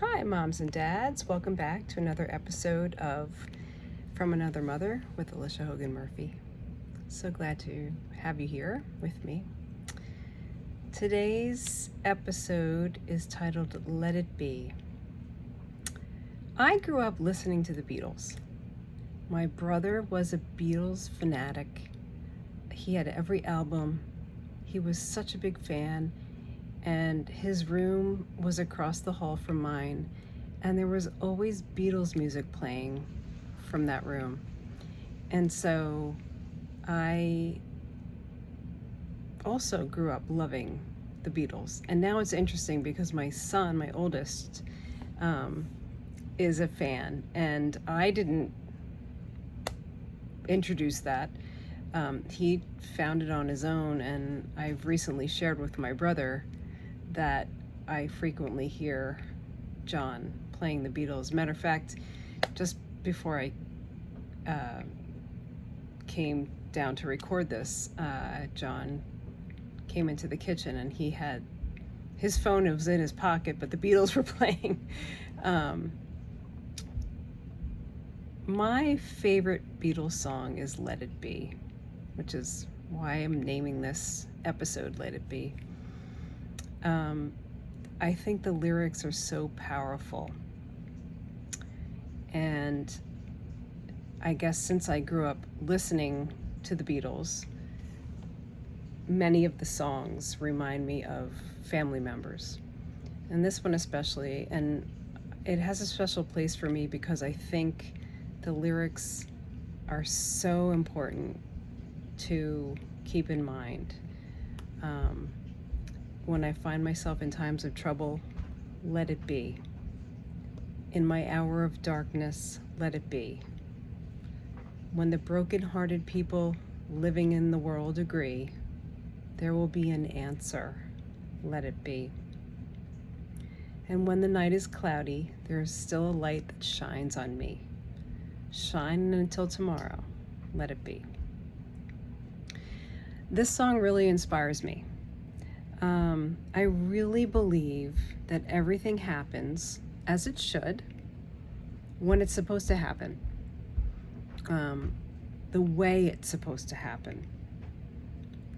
Hi, moms and dads. Welcome back to another episode of From Another Mother with Alicia Hogan Murphy. So glad to have you here with me. Today's episode is titled Let It Be. I grew up listening to the Beatles. My brother was a Beatles fanatic. He had every album. He was such a big fan. And his room was across the hall from mine, and there was always Beatles music playing from that room. And so I also grew up loving the Beatles. And now it's interesting because my son, my oldest, is a fan, and I didn't introduce that. He found it on his own, and I've recently shared with my brother that I frequently hear John playing the Beatles. Matter of fact, just before I came down to record this, John came into the kitchen and he had his phone. It was in his pocket, but the Beatles were playing. My favorite Beatles song is Let It Be, which is why I'm naming this episode Let It Be. I think the lyrics are so powerful. And I guess since I grew up listening to the Beatles, many of the songs remind me of family members. And this one especially, and it has a special place for me because I think the lyrics are so important to keep in mind. When I find myself in times of trouble, let it be. In my hour of darkness, let it be. When the broken-hearted people living in the world agree, there will be an answer, let it be. And when the night is cloudy, there is still a light that shines on me. Shine until tomorrow, let it be. This song really inspires me. I really believe that everything happens as it should when it's supposed to happen, the way it's supposed to happen.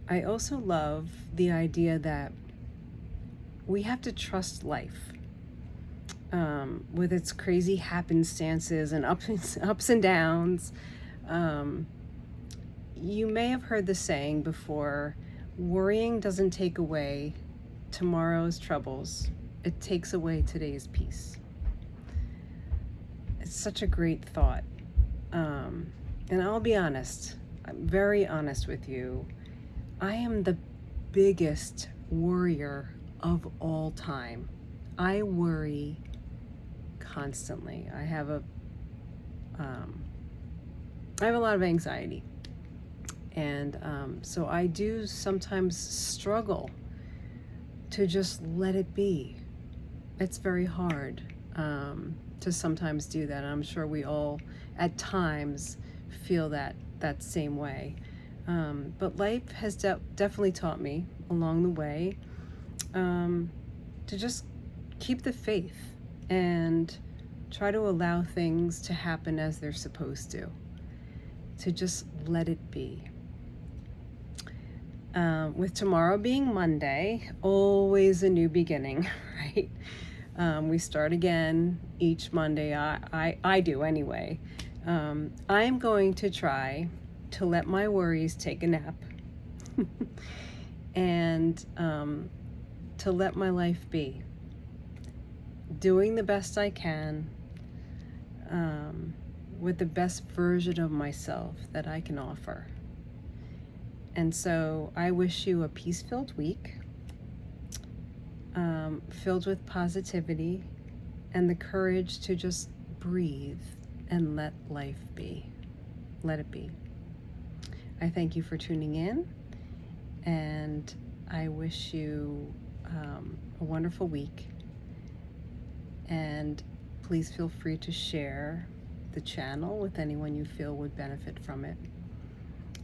I also love the idea that we have to trust life with its crazy happenstances and ups and downs. You may have heard the saying before, worrying doesn't take away tomorrow's troubles. It takes away today's peace. It's such a great thought. And I'll be honest, I'm very honest with you. I am the biggest worrier of all time. I worry constantly. I have a lot of anxiety. And so I do sometimes struggle to just let it be. It's very hard to sometimes do that. I'm sure we all at times feel that same way. But life has definitely taught me along the way to just keep the faith and try to allow things to happen as they're supposed to just let it be. With tomorrow being Monday, always a new beginning, right? We start again each Monday. I do anyway. I'm going to try to let my worries take a nap and to let my life be. Doing the best I can with the best version of myself that I can offer. And so I wish you a peace-filled week, filled with positivity and the courage to just breathe and let life be. Let it be. I thank you for tuning in, and I wish you a wonderful week. And please feel free to share the channel with anyone you feel would benefit from it.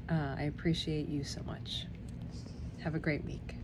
I appreciate you so much. Have a great week.